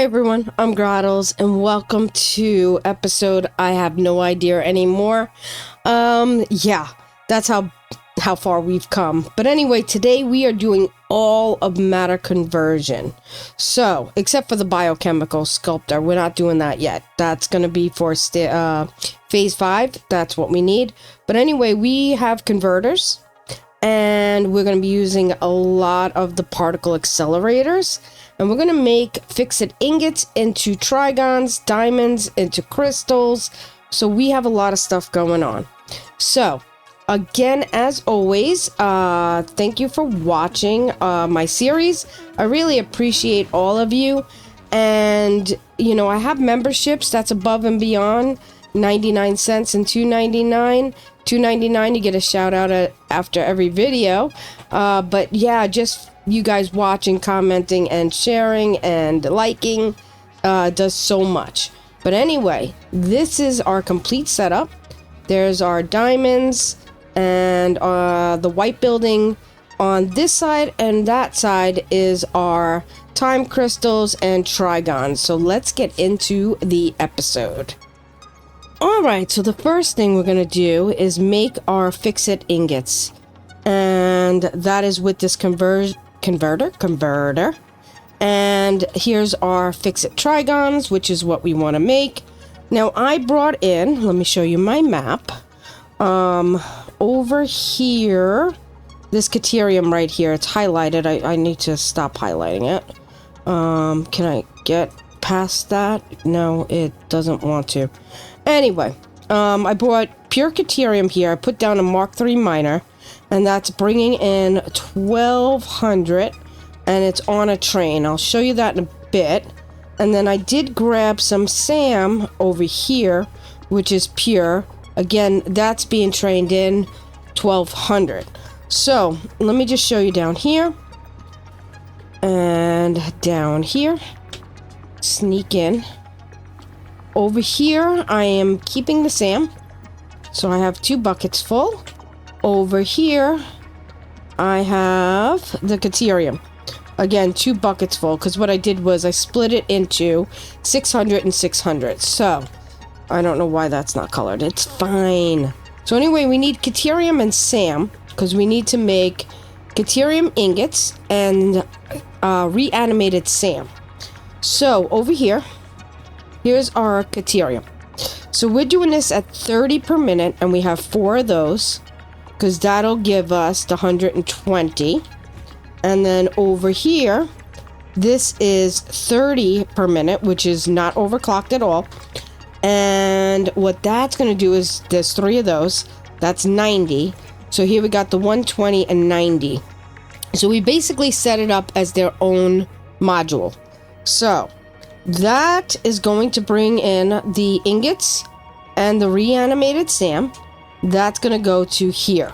everyone, I'm Grahtles, and welcome to episode I have no idea anymore. Yeah, that's how far we've come. But anyway, today we are doing all of matter conversion. So, except for the biochemical sculptor, we're not doing that yet. That's going to be for phase 5. That's what we need. But anyway, we have converters, and we're going to be using a lot of the particle accelerators. And we're going to make Ficsite ingots into trigons, diamonds into crystals. So we have a lot of stuff going on. So, again, as always, thank you for watching my series. I really appreciate all of you. And, you know, I have memberships that's above and beyond 99 cents and $2.99. $2.99, you get a shout out after every video. But yeah, just you guys watching, commenting, and sharing and liking does so much. But anyway, this is our complete setup. There's our diamonds and the white building on this side, and that side is our time crystals and trigons. So let's get into the episode. Alright, so the first thing we're going to do is make our Ficsite ingots. And that is with this converter. And here's our Ficsite Trigons, which is what we want to make. Now I brought in, let me show you my map. Over here, this Caterium right here, it's highlighted. I need to stop highlighting it. Can I get past that? No, it doesn't want to. Anyway, I brought pure Caterium here. I put down a Mark III miner, and that's bringing in 1200, and it's on a train. I'll show you that in a bit. And then I did grab some SAM over here, which is pure. Again, that's being trained in 1200. So let me just show you down here and down here. Sneak in. Over here, I am keeping the SAM. So I have 2 buckets full. Over here, I have the Caterium. Again, 2 buckets full, because what I did was I split it into 600 and 600. So, I don't know why that's not colored. It's fine. So anyway, we need Caterium and SAM, because we need to make Caterium ingots and reanimated SAM. So, over here, here's our Caterium. So we're doing this at 30 per minute, and we have 4 of those, because that'll give us the 120. And then over here, this is 30 per minute, which is not overclocked at all. And what that's going to do is, there's 3 of those. That's 90. So here we got the 120 and 90. So we basically set it up as their own module. So that is going to bring in the ingots and the reanimated SAM. That's going to go to here.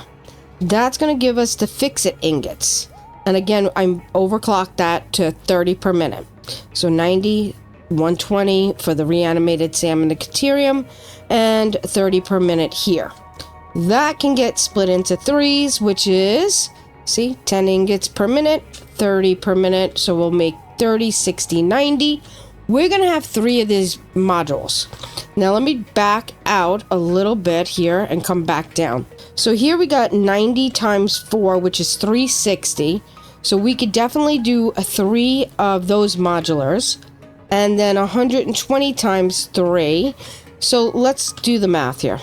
That's going to give us the Ficsite ingots. And again, I'm overclocked that to 30 per minute. So 90, 120 for the reanimated SAM and the Caterium, and 30 per minute here. That can get split into 3s, which is, see, 10 ingots per minute, 30 per minute. So we'll make 30, 60, 90. We're going to have 3 of these modules. Now let me back out a little bit here and come back down. So here we got 90 times 4, which is 360. So we could definitely do 3 of those modulars. And then 120 times 3. So let's do the math here.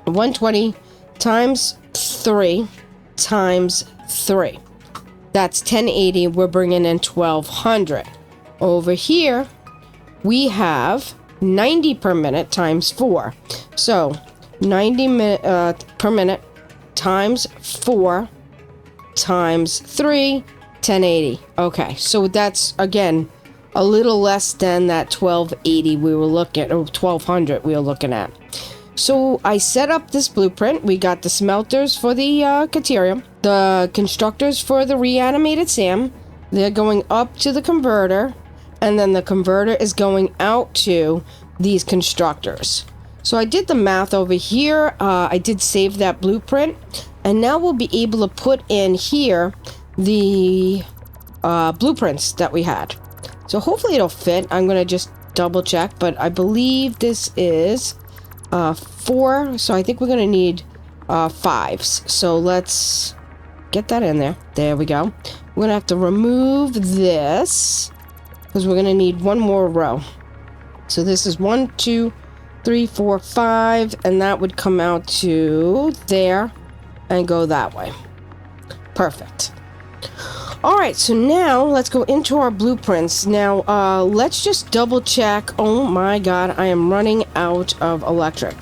120 times 3 times 3. That's 1080. We're bringing in 1200. Over here, we have 90 per minute times 4. So 90 per minute times 4 times 3, 1080. Okay, so that's, again, a little less than that 1280 we were looking at, or 1200 we were looking at. So I set up this blueprint. We got the smelters for the Caterium, the constructors for the reanimated SAM. They're going up to the converter, and then the converter is going out to these constructors. So I did the math over here. I did save that blueprint, and now we'll be able to put in here the blueprints that we had. So hopefully it'll fit. I'm gonna just double check, but I believe this is 4, so I think we're gonna need 5s. So let's get that in there. There we go. We're gonna have to remove this because we're gonna need one more row. So this is 1, 2, 3, 4, 5, and that would come out to there and go that way. Perfect. All right, so now let's go into our blueprints. Now, let's just double check. Oh my God, I am running out of electric.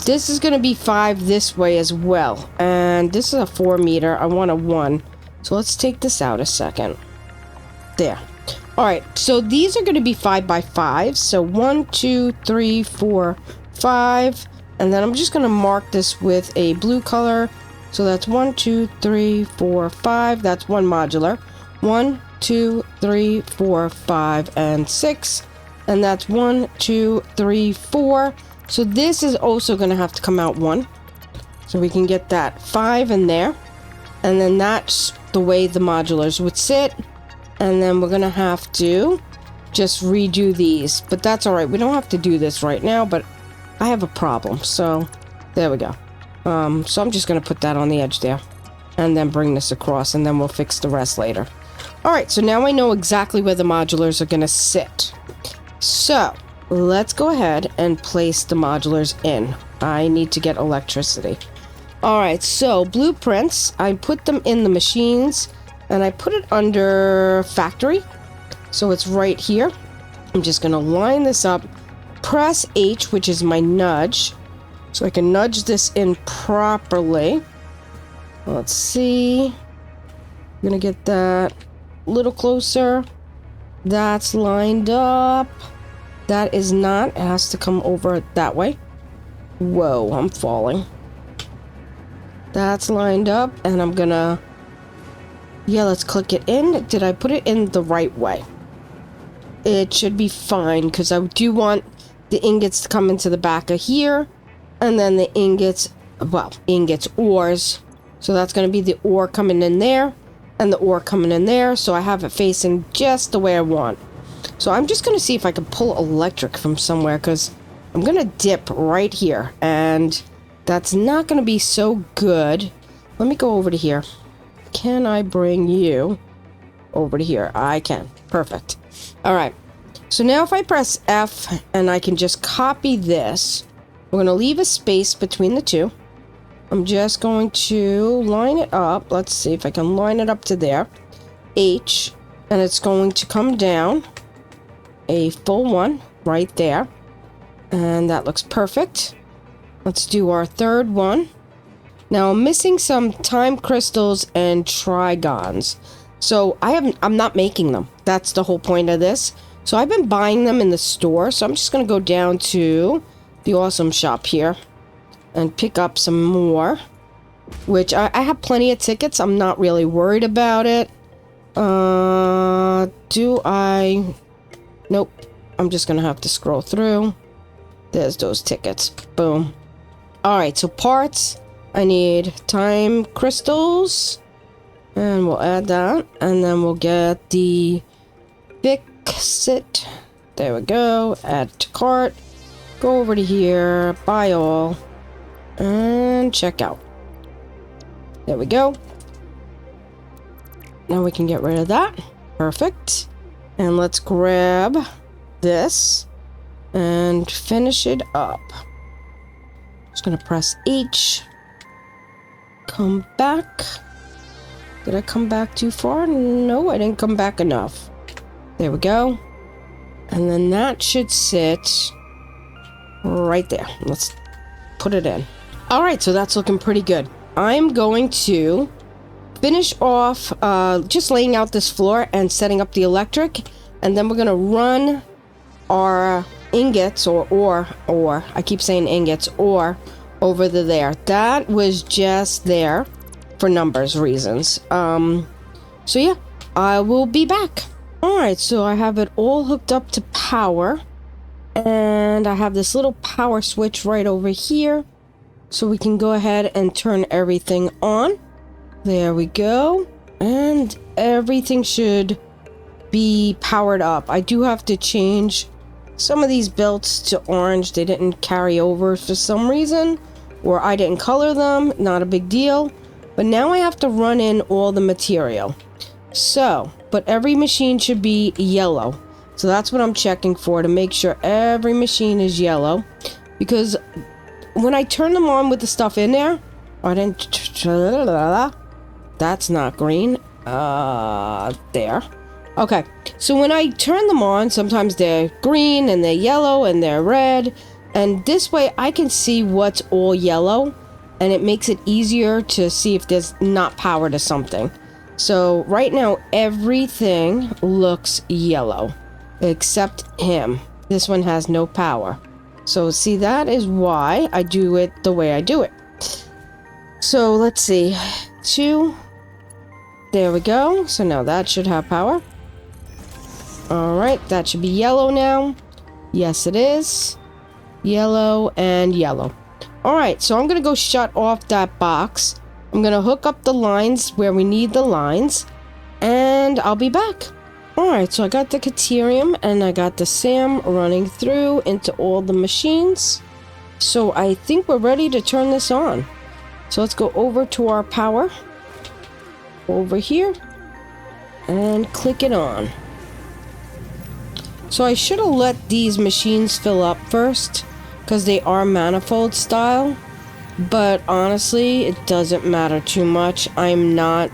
This is going to be 5 this way as well. And this is a 4 meter. I want a 1. So let's take this out a second. There. All right, so these are going to be 5 by 5. So 1, 2, 3, 4, 5. And then I'm just going to mark this with a blue color. So that's 1, 2, 3, 4, 5. That's one modular. 1, 2, 3, 4, 5, and 6. And that's 1, 2, 3, 4. So this is also going to have to come out 1. So we can get that 5 in there. And then that's the way the modulars would sit. And then we're going to have to just redo these. But that's all right. We don't have to do this right now, but I have a problem. So there we go. So I'm just going to put that on the edge there and then bring this across, and then we'll fix the rest later. All right, so now I know exactly where the modulars are going to sit. So let's go ahead and place the modulars in. I need to get electricity. All right, so blueprints, I put them in the machines, and I put it under factory. So it's right here. I'm just going to line this up, press H, which is my nudge, so I can nudge this in properly. Let's see. I'm gonna get that a little closer. That's lined up. That is not. It has to come over that way. Whoa, I'm falling. That's lined up, and I'm gonna... Yeah, let's click it in. Did I put it in the right way? It should be fine, because I do want the ingots to come into the back of here. And then the ingots, well, ores. So that's going to be the ore coming in there and the ore coming in there. So I have it facing just the way I want. So I'm just going to see if I can pull electric from somewhere, because I'm going to dip right here. And that's not going to be so good. Let me go over to here. Can I bring you over to here? I can. Perfect. All right. So now if I press F and I can just copy this, we're going to leave a space between the two. I'm just going to line it up. Let's see if I can line it up to there. H. And it's going to come down a full 1 right there. And that looks perfect. Let's do our third one. Now I'm missing some time crystals and trigons. So I'm not making them. That's the whole point of this. So I've been buying them in the store. So I'm just going to go down to the awesome shop here and pick up some more, which I have plenty of tickets. I'm not really worried about it. Do I? Nope. I'm just gonna have to scroll through. There's those tickets. Boom. All right, so parts. I need time crystals, and we'll add that, and then we'll get the Ficsite. There we go. Add to cart. Go over to here, buy all, and check out. There we go. Now we can get rid of that. Perfect. And let's grab this and finish it up. Just gonna press H. Come back. Did I come back too far? No, I didn't come back enough. There we go. And then that should sit right there. Let's put it in. All right, so that's looking pretty good. I'm going to finish off just laying out this floor and setting up the electric, and then we're going to run our ingots or I keep saying ingots, or over to there. That was just there for numbers reasons. So yeah, I will be back. All right, so I have it all hooked up to power. And I have this little power switch right over here. So we can go ahead and turn everything on. There we go. And everything should be powered up. I do have to change some of these belts to orange. They didn't carry over for some reason, or I didn't color them. Not a big deal. But now I have to run in all the material. So, but every machine should be yellow. So that's what I'm checking for, to make sure every machine is yellow. Because when I turn them on with the stuff in there, I didn't... That's not green. There. Okay, so when I turn them on, sometimes they're green and they're yellow and they're red. And this way I can see what's all yellow. And it makes it easier to see if there's not power to something. So right now, everything looks yellow. Except him. This one has no power. So see, that is why I do it the way I do it. So let's see. 2. There we go. So now that should have power. Alright, that should be yellow now. Yes, it is. Yellow and yellow. Alright, so I'm going to go shut off that box. I'm going to hook up the lines where we need the lines. And I'll be back. Alright, so I got the Caterium and I got the SAM running through into all the machines. So I think we're ready to turn this on. So let's go over to our power. Over here. And click it on. So I should have let these machines fill up first, because they are manifold style. But honestly, it doesn't matter too much. I'm not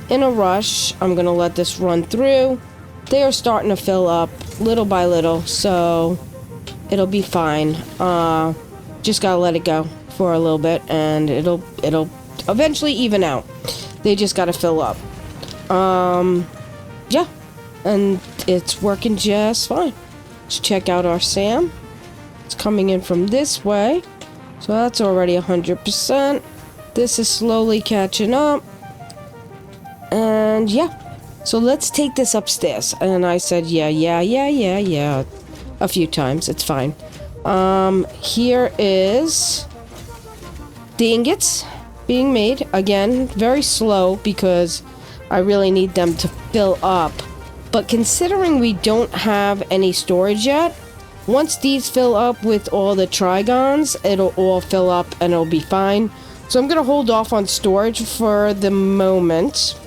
in a rush. I'm going to let this run through. They are starting to fill up little by little, so it'll be fine. Just got to let it go for a little bit, and it'll eventually even out. They just got to fill up. Yeah. And it's working just fine. Let's check out our SAM. It's coming in from this way. So that's already 100%. This is slowly catching up. And yeah. So let's take this upstairs. And I said, yeah. A few times. It's fine. Here is the ingots being made. Again, very slow because I really need them to fill up. But considering we don't have any storage yet, once these fill up with all the Trigons, it'll all fill up and it'll be fine. So I'm going to hold off on storage for the moment.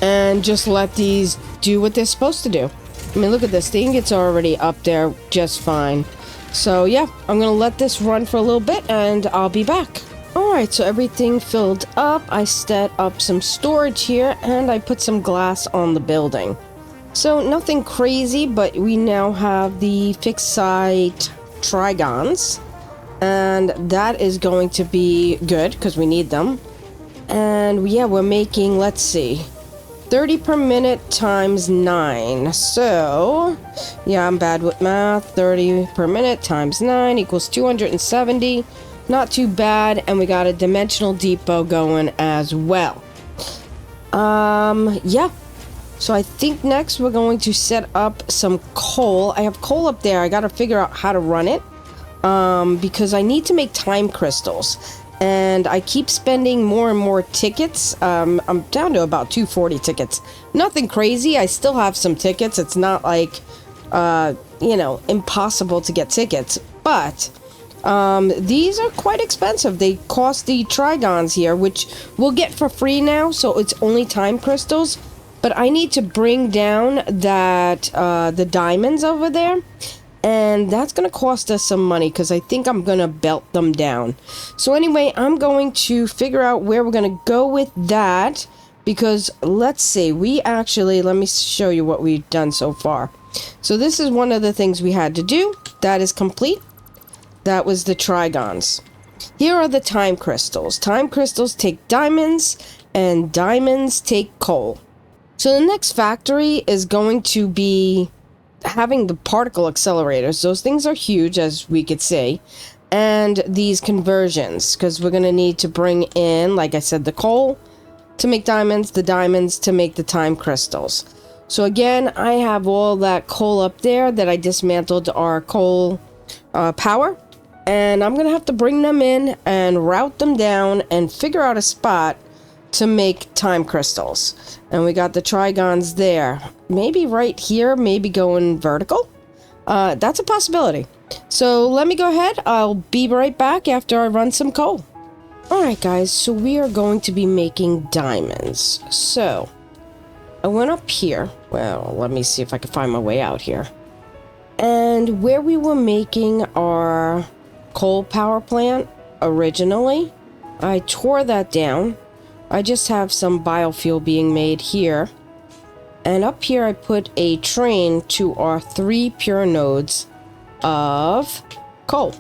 And just let these do what they're supposed to do. I mean, look at this. The ingots are already up there just fine. So yeah, I'm going to let this run for a little bit and I'll be back. Alright, so everything filled up. I set up some storage here, and I put some glass on the building. So, nothing crazy, but we now have the Ficsite Trigons. And that is going to be good, because we need them. And yeah, we're making, let's see, 30 per minute times 9. So, yeah, I'm bad with math. 30 per minute times 9 equals 270. Not too bad, and we got a dimensional depot going as well. Yeah. So I think next we're going to set up some coal. I have coal up there. I gotta figure out how to run it. Because I need to make time crystals. And I keep spending more and more tickets. I'm down to about 240 tickets. Nothing crazy. I still have some tickets. It's not like, you know, impossible to get tickets. But... these are quite expensive. They cost the Trigons here, which we'll get for free now, so it's only time crystals. But I need to bring down that, the diamonds over there. And that's going to cost us some money, because I think I'm going to belt them down. So anyway, I'm going to figure out where we're going to go with that. Because, let's see, let me show you what we've done so far. So this is one of the things we had to do. That is complete. That was the Trigons. Here are the time crystals. Time crystals take diamonds, and diamonds take coal. So the next factory is going to be having the particle accelerators. Those things are huge, as we could see. And these conversions, because we're going to need to bring in, like I said, the coal to make diamonds, the diamonds to make the time crystals. So again, I have all that coal up there that I dismantled our coal power. And I'm going to have to bring them in and route them down and figure out a spot to make time crystals. And we got the Trigons there. Maybe right here, maybe going vertical? That's a possibility. So let me go ahead. I'll be right back after I run some coal. Alright guys, so we are going to be making diamonds. So, I went up here. Well, let me see if I can find my way out here. And where we were making our coal power plant originally, I tore that down. I just have some biofuel being made here. And up here I put a train to our 3 pure nodes of coal.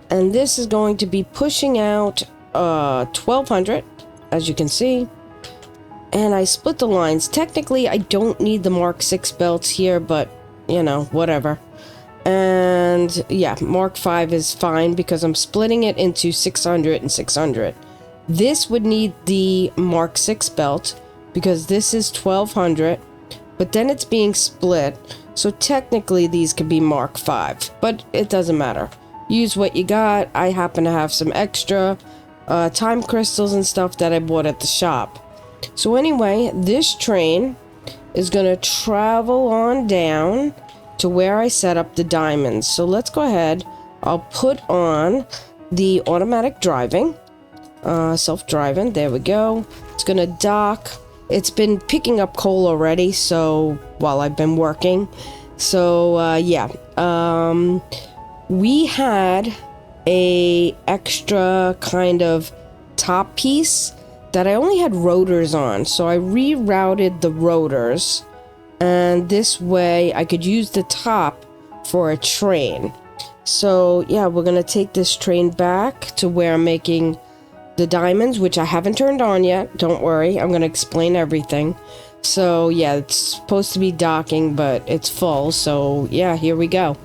And this is going to be pushing out 1200, as you can see. And I split the lines. Technically, I don't need the Mark 6 belts here, but, you know, whatever. And, yeah, Mark 5 is fine because I'm splitting it into 600 and 600. This would need the Mark 6 belt because this is 1200, but then it's being split. So technically, these could be Mark 5, but it doesn't matter. Use what you got. I happen to have some extra time crystals and stuff that I bought at the shop. So anyway, this train is going to travel on down to where I set up the diamonds. So let's go ahead. I'll put on the automatic driving, self-driving. There we go. It's going to dock. It's been picking up coal already, so while I've been working. So yeah, we had a extra kind of top piece that I only had rotors on, so I rerouted the rotors, and this way I could use the top for a train. So yeah, we're gonna take this train back to where I'm making the diamonds, which I haven't turned on yet. Don't worry, I'm gonna explain everything. So yeah, it's supposed to be docking, but it's full, so yeah, here we go.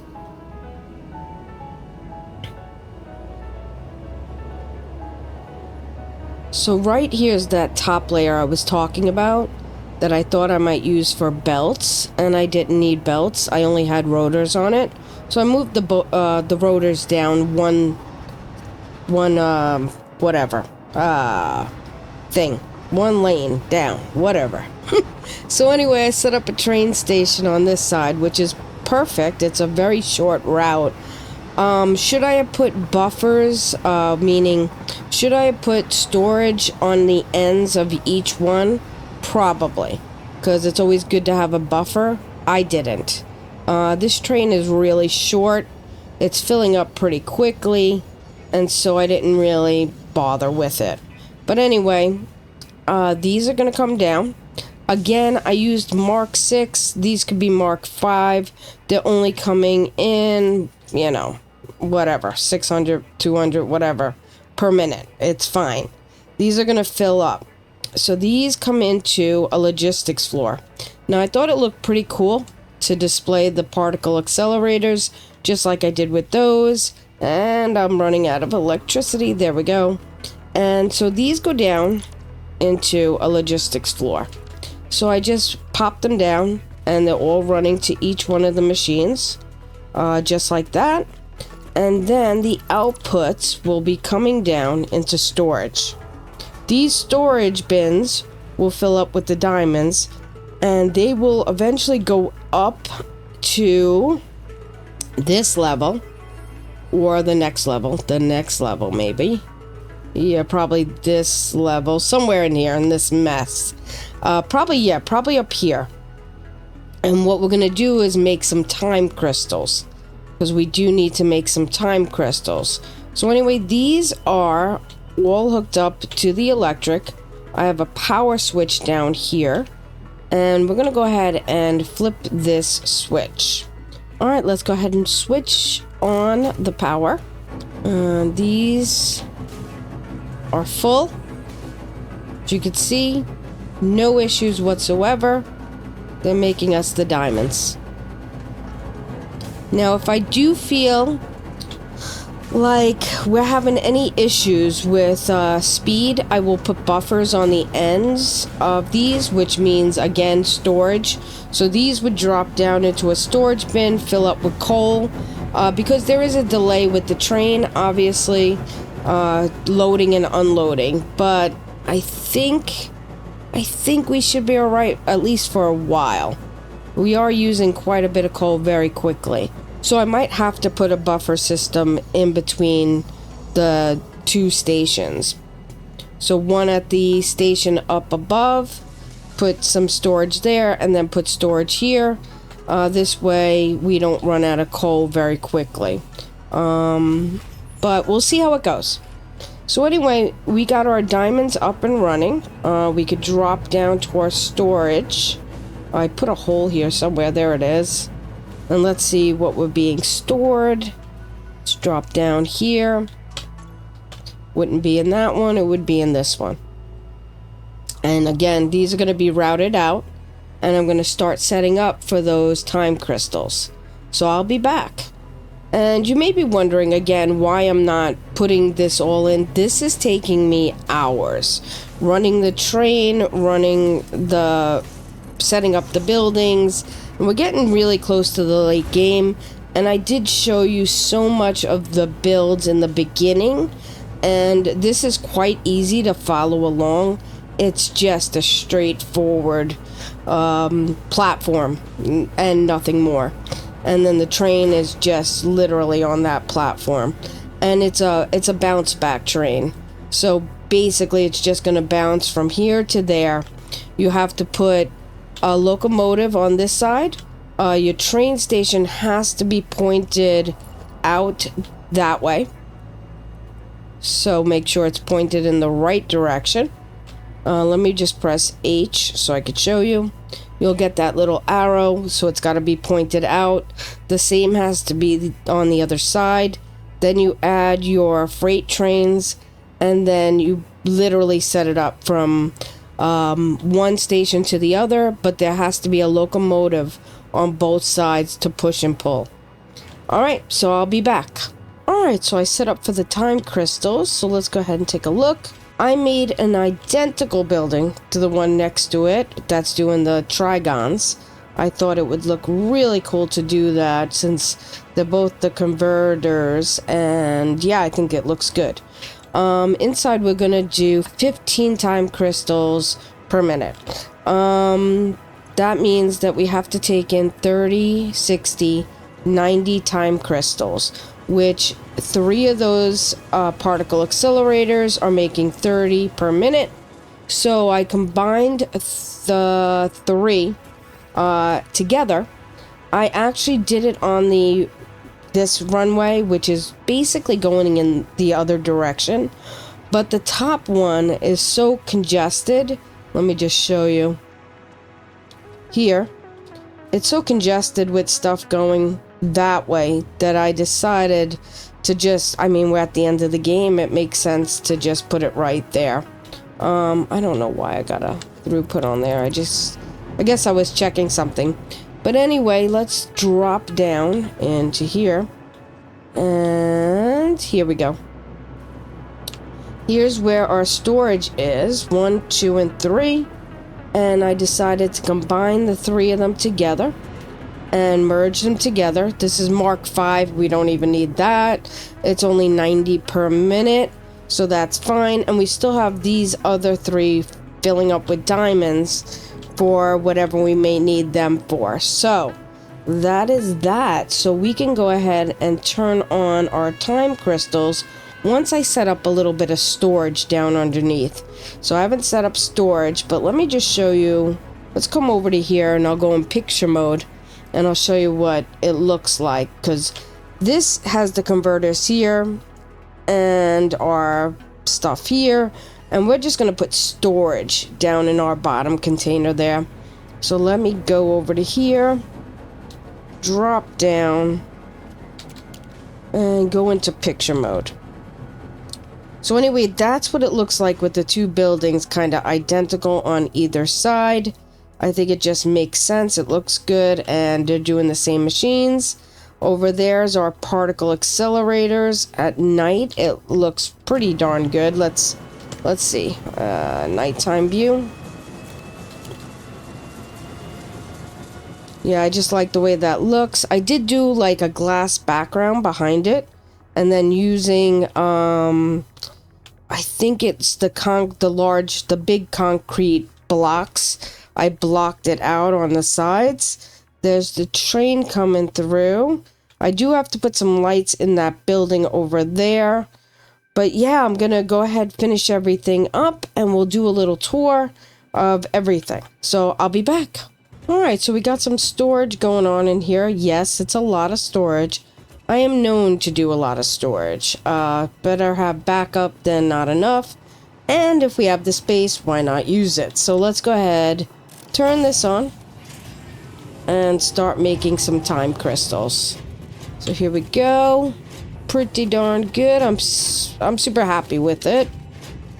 So right here's that top layer I was talking about that I thought I might use for belts, and I didn't need belts. I only had rotors on it. So I moved the rotors down one lane down, whatever. So anyway, I set up a train station on this side, which is perfect. It's a very short route. Should I have put buffers, meaning should I have put storage on the ends of each one? Probably, because it's always good to have a buffer. I didn't. This train is really short. It's filling up pretty quickly, and so I didn't really bother with it. But anyway, these are going to come down. Again, I used Mark 6. These could be Mark 5. They're only coming in, you know, whatever, 600, 200, whatever, per minute. It's fine. These are going to fill up. So these come into a logistics floor. Now, I thought it looked pretty cool to display the particle accelerators, just like I did with those. And I'm running out of electricity. There we go. And so these go down into a logistics floor. So I just pop them down, and they're all running to each one of the machines, just like that. And then the outputs will be coming down into storage. These storage bins will fill up with the diamonds, and they will eventually go up to this level, or the next level maybe. Yeah, probably this level, somewhere in here in this mess. Probably up here. And what we're going to do is make some time crystals, because we do need to make some time crystals. So anyway, these are all hooked up to the electric. I have a power switch down here, and we're going to go ahead and flip this switch. All right, let's go ahead and switch on the power. These are full. As you can see, no issues whatsoever. They're making us the diamonds. Now, if I do feel like we're having any issues with speed, I will put buffers on the ends of these, which means, again, storage. So these would drop down into a storage bin, fill up with coal, because there is a delay with the train, obviously, loading and unloading. But I think we should be alright, at least for a while. We are using quite a bit of coal very quickly. So I might have to put a buffer system in between the two stations. So one at the station up above, put some storage there, and then put storage here. This way we don't run out of coal very quickly. But we'll see how it goes. So anyway, we got our diamonds up and running. We could drop down to our storage. I put a hole here somewhere. There it is. And let's see what we're being stored. Let's drop down here. Wouldn't be in that one. It would be in this one. And again, these are going to be routed out. And I'm going to start setting up for those time crystals. So I'll be back. And you may be wondering again why I'm not putting this all in. This is taking me hours. Running the train, setting up the buildings. And we're getting really close to the late game. And I did show you so much of the builds in the beginning. And this is quite easy to follow along. It's just a straightforward platform and nothing more. And then the train is just literally on that platform, and it's a bounce back train. So basically it's just going to bounce from here to there. You have to put a locomotive on this side. Your train station has to be pointed out that way, so make sure it's pointed in the right direction. Let me just press H so I could show you. You'll get that little arrow, so it's got to be pointed out. The same has to be on the other side. Then you add your freight trains, and then you literally set it up from one station to the other, but there has to be a locomotive on both sides to push and pull. Alright, so I'll be back. Alright, so I set up for the time crystals, so let's go ahead and take a look. I made an identical building to the one next to it that's doing the Trigons. I thought it would look really cool to do that since they're both the converters, and yeah, I think it looks good. Inside we're gonna do 15 time crystals per minute. That means that we have to take in 30, 60, 90 time crystals, which 3 of those particle accelerators are making 30 per minute. So I combined the 3 together. I actually did it on this runway, which is basically going in the other direction, but the top one is so congested. Let me just show you here. It's so congested with stuff going that way that I decided to just, we're at the end of the game, it makes sense to just put it right there. I don't know why I got a throughput on there. I guess I was checking something. But anyway, let's drop down into here. And here we go. Here's where our storage is, 1, 2, and 3. And I decided to combine the 3 of them together and merge them together. This is Mark 5. We don't even need that. It's only 90 per minute, so that's fine. And we still have these other 3 filling up with diamonds for whatever we may need them for. So that is that. So we can go ahead and turn on our time crystals once I set up a little bit of storage down underneath. So I haven't set up storage, but let me just show you. Let's come over to here and I'll go in picture mode and I'll show you what it looks like, because this has the converters here and our stuff here, and we're just going to put storage down in our bottom container there. So let me go over to here, drop down, and go into picture mode. So anyway, that's what it looks like with the 2 buildings kind of identical on either side. I think it just makes sense. It looks good, and they're doing the same machines. Over there's our particle accelerators. At night, it looks pretty darn good. Let's see. Nighttime view. Yeah, I just like the way that looks. I did do like a glass background behind it, and then using I think it's the big concrete blocks. I blocked it out on the sides. There's the train coming through. I do have to put some lights in that building over there. But yeah, I'm going to go ahead, finish everything up, and we'll do a little tour of everything. So I'll be back. Alright, so we got some storage going on in here. Yes, it's a lot of storage. I am known to do a lot of storage. Better have backup than not enough. And if we have the space, why not use it? So let's go ahead, turn this on, and start making some time crystals. So here we go. Pretty darn good. I'm super happy with it.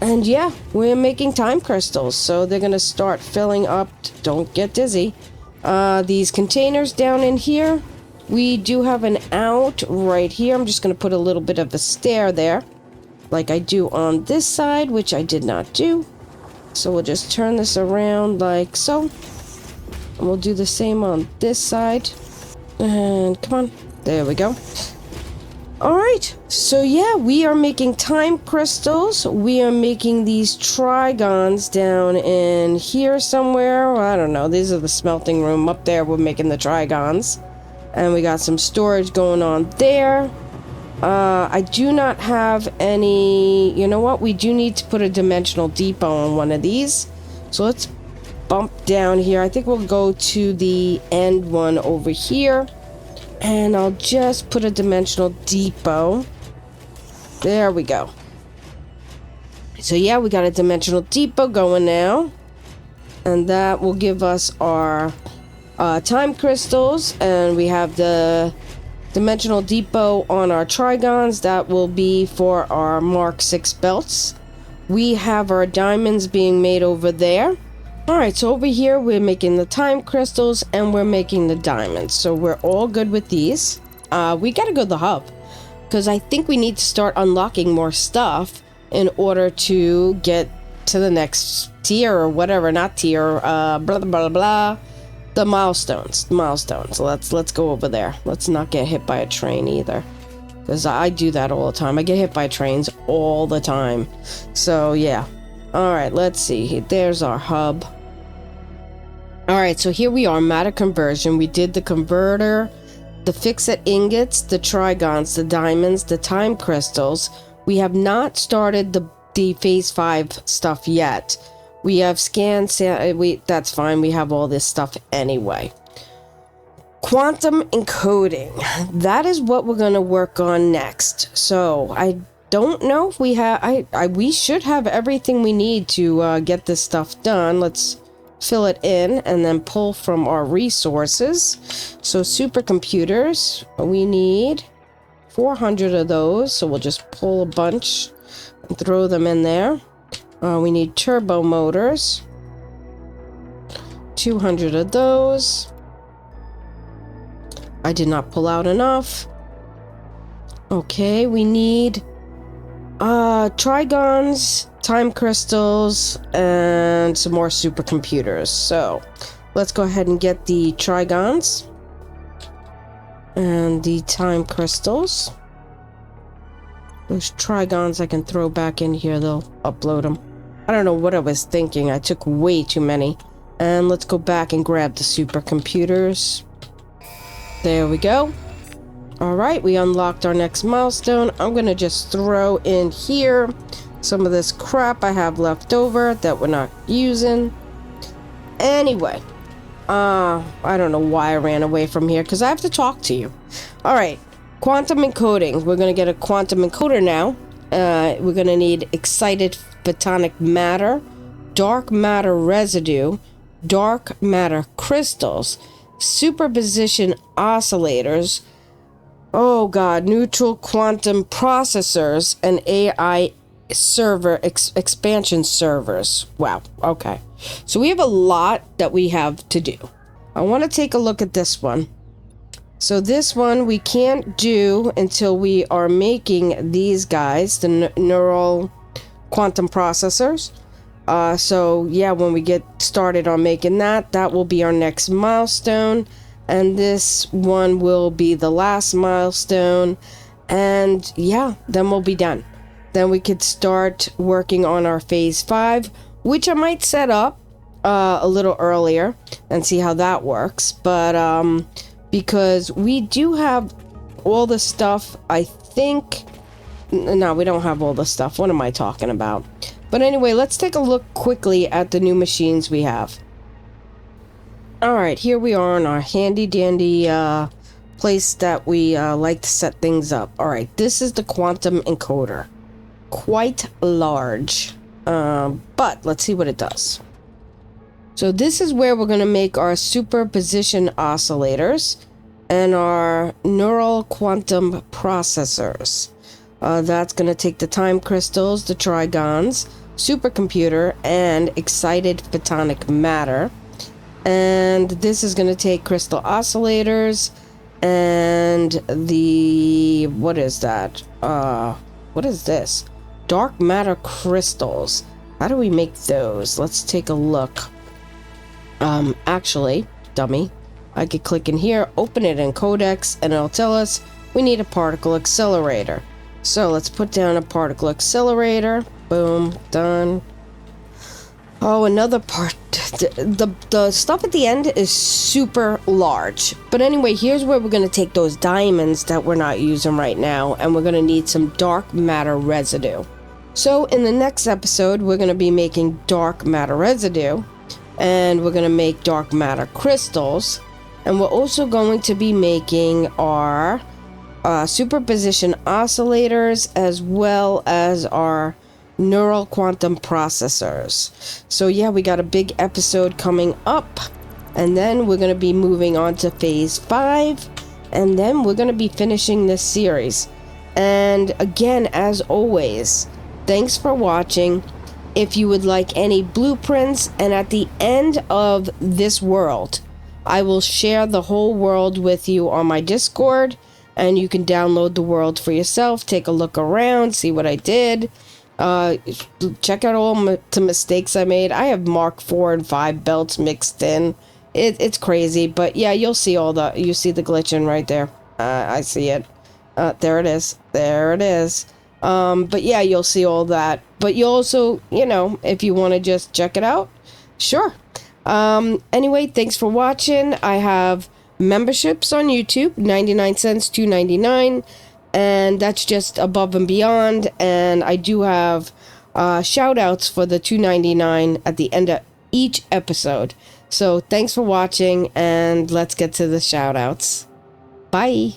And yeah, we're making time crystals, so they're gonna start filling up. Don't get dizzy. These containers down in here, we do have an out right here. I'm just gonna put a little bit of a stair there, like I do on this side, which I did not do. So we'll just turn this around like so. And we'll do the same on this side. And come on, there we go. Alright, so yeah, we are making time crystals. We are making these trigons down in here somewhere. I don't know, these are the smelting room. Up there, we're making the trigons. And we got some storage going on there. I do not have any... You know what? We do need to put a dimensional depot on one of these. So let's bump down here. I think we'll go to the end one over here. And I'll just put a dimensional depot. There we go. So yeah, we got a dimensional depot going now. And that will give us our time crystals. And we have the dimensional depot on our trigons. That will be for our Mark 6 belts. We have our diamonds being made over there. Alright, so over here we're making the time crystals and we're making the diamonds. So we're all good with these. We gotta go to the hub, because I think we need to start unlocking more stuff in order to get to the next tier or whatever. Not tier, blah blah blah blah. The milestones. Let's go over there. Let's not get hit by a train either, because I do that all the time. I get hit by trains all the time. So yeah. Alright, let's see. There's our hub. Alright, so here we are, matter conversion. We did the converter, the Ficsite ingots, the trigons, the diamonds, the time crystals. We have not started the phase 5 stuff yet. We have scanned, that's fine, we have all this stuff anyway. Quantum encoding. That is what we're going to work on next. So, I don't know if we have... we should have everything we need to get this stuff done. Let's fill it in and then pull from our resources. So supercomputers, we need 400 of those. So we'll just pull a bunch and throw them in there. We need turbo motors, 200 of those. I did not pull out enough. Okay, we need trigons, time crystals, and some more supercomputers. So let's go ahead and get the trigons and the time crystals. Those trigons I can throw back in here. They'll upload them. I don't know what I was thinking. I took way too many. And let's go back and grab the supercomputers. There we go. Alright, we unlocked our next milestone. I'm gonna just throw in here some of this crap I have left over that we're not using. Anyway, I don't know why I ran away from here, because I have to talk to you. Alright, quantum encoding. We're gonna get a quantum encoder now. We're gonna need excited photonic matter, dark matter residue, dark matter crystals, superposition oscillators, oh god, neutral quantum processors, and AI server expansion servers. Wow, okay. So we have a lot that we have to do. I want to take a look at this one. So this one we can't do until we are making these guys, the neural quantum processors. So yeah, when we get started on making that, that will be our next milestone. And this one will be the last milestone. And yeah, then we'll be done. then we could start working on our phase 5, which I might set up a little earlier and see how that works. But because we do have all the stuff, I think. No, we don't have all the stuff. What am I talking about? But anyway, let's take a look quickly at the new machines we have. Alright, here we are in our handy dandy place that we like to set things up. Alright, this is the quantum encoder. Quite large. But let's see what it does. So this is where we're going to make our superposition oscillators and our neural quantum processors. That's going to take the time crystals, the trigons, supercomputer, and excited photonic matter. And this is going to take crystal oscillators and the... what is that? What is this? Dark matter crystals. How do we make those? Let's take a look. Actually, dummy, I could click in here, open it in Codex, and it'll tell us we need a particle accelerator. So let's put down a particle accelerator. Boom, done. Oh, another part. The stuff at the end is super large. But anyway, here's where we're going to take those diamonds that we're not using right now, and we're going to need some dark matter residue. So in the next episode, we're going to be making dark matter residue, and we're going to make dark matter crystals, and we're also going to be making our superposition oscillators as well as our neural quantum processors. So yeah, we got a big episode coming up, and then we're going to be moving on to phase 5, and then we're going to be finishing this series. And again, as always, thanks for watching. If you would like any blueprints, and at the end of this world, I will share the whole world with you on my Discord, and you can download the world for yourself, take a look around, see what I did. Check out all the mistakes I made. I have Mark 4 and 5 belts mixed in. It's crazy, but yeah, you'll see you see the glitching right there. I see it. There it is. There it is. But yeah, you'll see all that. But you also, if you want to just check it out, sure. Anyway, thanks for watching. I have memberships on YouTube, 99 cents, $2.99. And that's just above and beyond. And I do have shout outs for the $2.99 at the end of each episode. So thanks for watching, and let's get to the shout outs. Bye.